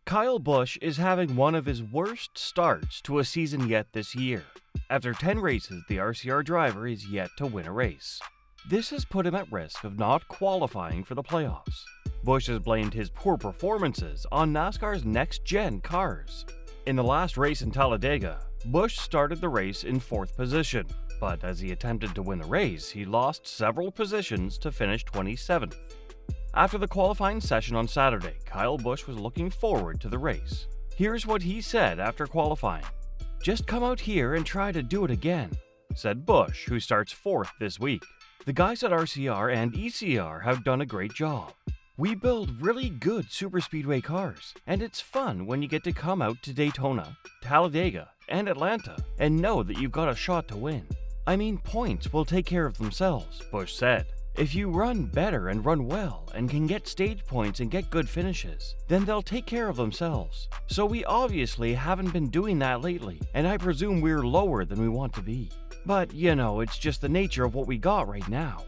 Kyle Busch is having one of his worst starts to a season yet this year. After 10 races, the RCR driver is yet to win a race. This has put him at risk of not qualifying for the playoffs. Busch has blamed his poor performances on NASCAR's next-gen cars. In the last race in Talladega, Busch started the race in 4th position, but as he attempted to win the race, he lost several positions to finish 27th. After the qualifying session on Saturday, Kyle Busch was looking forward to the race. Here's what he said after qualifying. "Just come out here and try to do it again," said Busch, who starts 4th this week. "The guys at RCR and ECR have done a great job. We build really good superspeedway cars, and it's fun when you get to come out to Daytona, Talladega, and Atlanta and know that you've got a shot to win. I mean, points will take care of themselves," Busch said. "If you run better and run well and can get stage points and get good finishes, then they'll take care of themselves. So we obviously haven't been doing that lately, and I presume we're lower than we want to be. But, it's just the nature of what we got right now."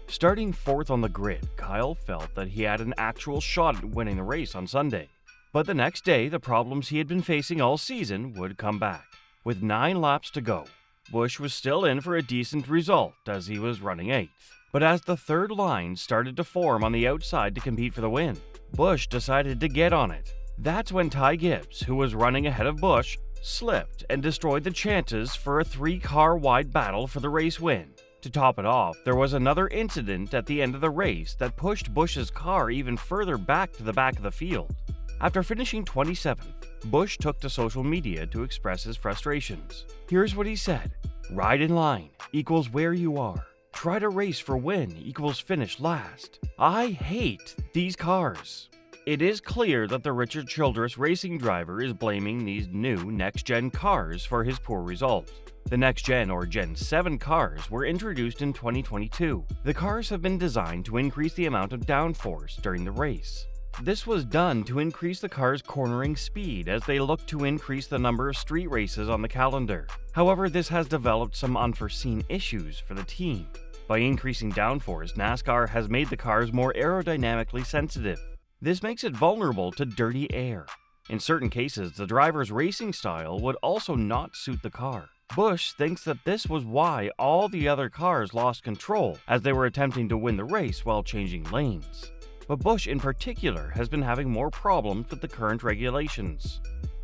Starting 4th on the grid, Kyle felt that he had an actual shot at winning the race on Sunday. But the next day, the problems he had been facing all season would come back. With 9 laps to go, Busch was still in for a decent result as he was running 8th. But as the third line started to form on the outside to compete for the win, Busch decided to get on it. That's when Ty Gibbs, who was running ahead of Busch, slipped and destroyed the chances for a 3-car wide battle for the race win. To top it off, there was another incident at the end of the race that pushed Busch's car even further back to the back of the field. After finishing 27th, Busch took to social media to express his frustrations. Here's what he said: "Ride in line equals where you are. Try to race for win equals finish last. I hate these cars." It is clear that the Richard Childress racing driver is blaming these new next-gen cars for his poor result. The next-gen or Gen 7 cars were introduced in 2022. The cars have been designed to increase the amount of downforce during the race. This was done to increase the car's cornering speed as they look to increase the number of street races on the calendar. However, this has developed some unforeseen issues for the team. By increasing downforce, NASCAR has made the cars more aerodynamically sensitive. This makes it vulnerable to dirty air. In certain cases, the driver's racing style would also not suit the car. Busch thinks that this was why all the other cars lost control as they were attempting to win the race while changing lanes. But Busch in particular has been having more problems with the current regulations.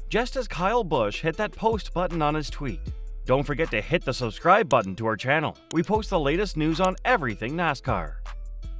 Just as Kyle Busch hit that post button on his tweet, don't forget to hit the subscribe button to our channel. We post the latest news on everything NASCAR.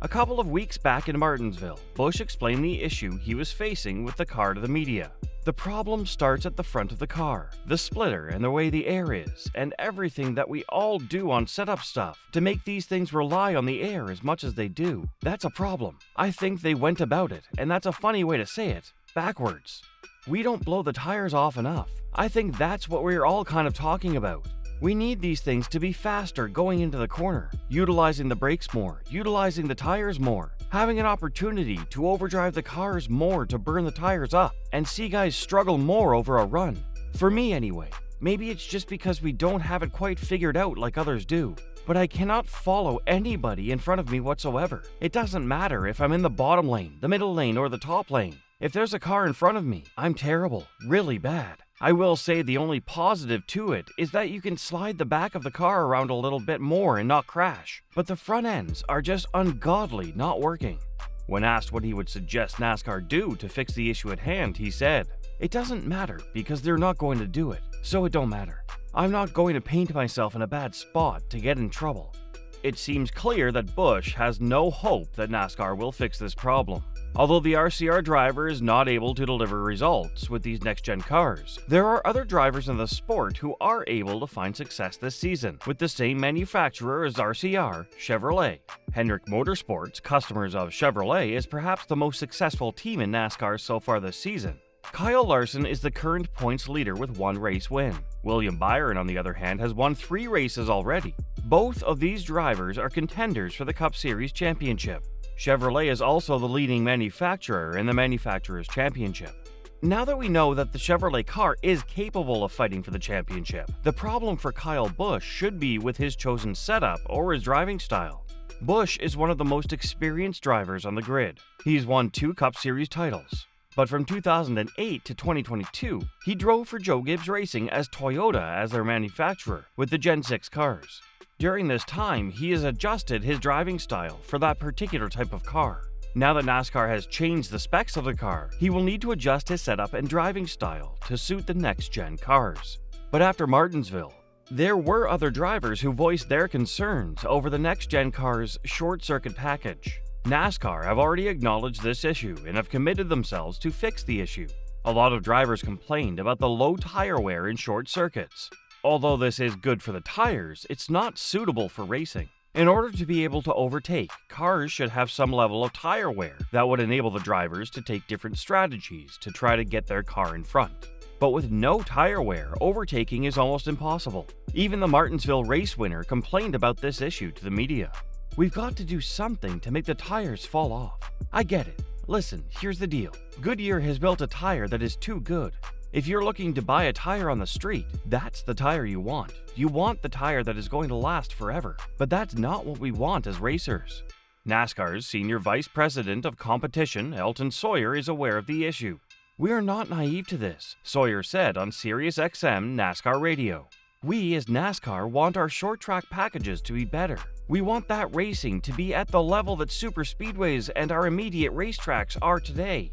A couple of weeks back in Martinsville, Busch explained the issue he was facing with the car to the media. "The problem starts at the front of the car, the splitter and the way the air is, and everything that we all do on setup stuff to make these things rely on the air as much as they do. That's a problem. I think they went about it, and that's a funny way to say it, backwards. We don't blow the tires off enough. I think that's what we're all kind of talking about. We need these things to be faster going into the corner, utilizing the brakes more, utilizing the tires more, having an opportunity to overdrive the cars more to burn the tires up, and see guys struggle more over a run. For me anyway. Maybe it's just because we don't have it quite figured out like others do, but I cannot follow anybody in front of me whatsoever. It doesn't matter if I'm in the bottom lane, the middle lane, or the top lane. If there's a car in front of me, I'm terrible, really bad. I will say the only positive to it is that you can slide the back of the car around a little bit more and not crash, but the front ends are just ungodly not working." When asked what he would suggest NASCAR do to fix the issue at hand, he said, "It doesn't matter because they're not going to do it, so it don't matter. I'm not going to paint myself in a bad spot to get in trouble." It seems clear that Busch has no hope that NASCAR will fix this problem. Although the RCR driver is not able to deliver results with these next-gen cars, there are other drivers in the sport who are able to find success this season with the same manufacturer as RCR, Chevrolet. Hendrick Motorsports, customers of Chevrolet, is perhaps the most successful team in NASCAR so far this season. Kyle Larson is the current points leader with 1 race win. William Byron, on the other hand, has won 3 races already. Both of these drivers are contenders for the Cup Series championship. Chevrolet is also the leading manufacturer in the Manufacturers' Championship. Now that we know that the Chevrolet car is capable of fighting for the championship, the problem for Kyle Busch should be with his chosen setup or his driving style. Busch is one of the most experienced drivers on the grid. He's won 2 Cup Series titles. but from 2008 to 2022, he drove for Joe Gibbs Racing as Toyota as their manufacturer with the Gen 6 cars. During this time, he has adjusted his driving style for that particular type of car. Now that NASCAR has changed the specs of the car, he will need to adjust his setup and driving style to suit the next-gen cars. But after Martinsville, there were other drivers who voiced their concerns over the next-gen car's short-circuit package. NASCAR have already acknowledged this issue and have committed themselves to fix the issue. A lot of drivers complained about the low tire wear in short circuits. Although this is good for the tires, it's not suitable for racing. In order to be able to overtake, cars should have some level of tire wear that would enable the drivers to take different strategies to try to get their car in front. But with no tire wear, overtaking is almost impossible. Even the Martinsville race winner complained about this issue to the media. "We've got to do something to make the tires fall off. I get it. Listen, here's the deal. Goodyear has built a tire that is too good. If you're looking to buy a tire on the street, that's the tire you want. You want the tire that is going to last forever. But that's not what we want as racers." NASCAR's Senior Vice President of Competition, Elton Sawyer, is aware of the issue. "We are not naive to this," Sawyer said on Sirius XM NASCAR Radio. "We as NASCAR want our short track packages to be better. We want that racing to be at the level that super speedways and our immediate racetracks are today.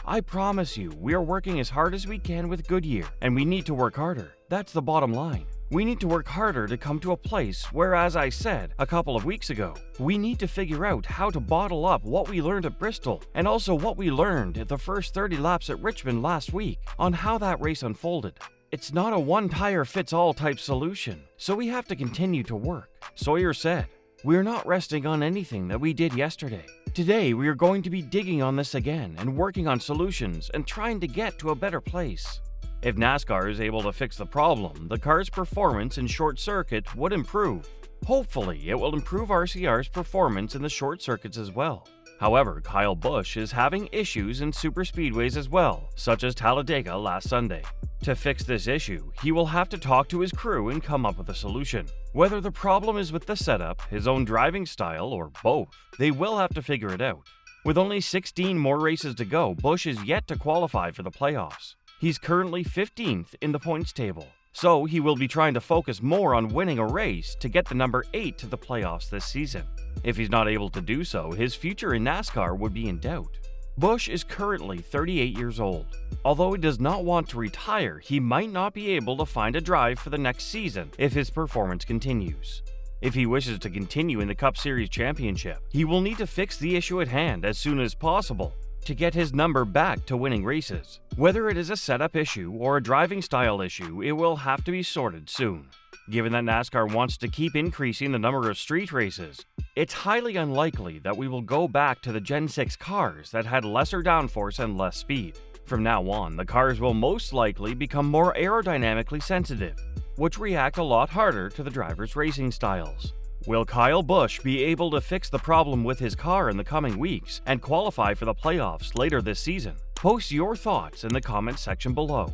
I promise you, we are working as hard as we can with Goodyear, and we need to work harder. That's the bottom line. We need to work harder to come to a place where, as I said a couple of weeks ago, we need to figure out how to bottle up what we learned at Bristol and also what we learned at the first 30 laps at Richmond last week on how that race unfolded. It's not a one-tire-fits-all type solution, so we have to continue to work," Sawyer said. "We're not resting on anything that we did yesterday. Today, we are going to be digging on this again and working on solutions and trying to get to a better place." If NASCAR is able to fix the problem, the car's performance in short circuit would improve. Hopefully, it will improve RCR's performance in the short circuits as well. However, Kyle Busch is having issues in superspeedways as well, such as Talladega last Sunday. To fix this issue, he will have to talk to his crew and come up with a solution. Whether the problem is with the setup, his own driving style, or both, they will have to figure it out. With only 16 more races to go, Busch is yet to qualify for the playoffs. He's currently 15th in the points table, so he will be trying to focus more on winning a race to get the number 8 to the playoffs this season. If he's not able to do so, his future in NASCAR would be in doubt. Busch is currently 38 years old. Although he does not want to retire, he might not be able to find a drive for the next season if his performance continues. If he wishes to continue in the Cup Series championship, he will need to fix the issue at hand as soon as possible to get his number back to winning races. Whether it is a setup issue or a driving style issue, it will have to be sorted soon. Given that NASCAR wants to keep increasing the number of street races, it's highly unlikely that we will go back to the Gen 6 cars that had lesser downforce and less speed. From now on, the cars will most likely become more aerodynamically sensitive, which react a lot harder to the drivers' racing styles. Will Kyle Busch be able to fix the problem with his car in the coming weeks and qualify for the playoffs later this season? Post your thoughts in the comments section below.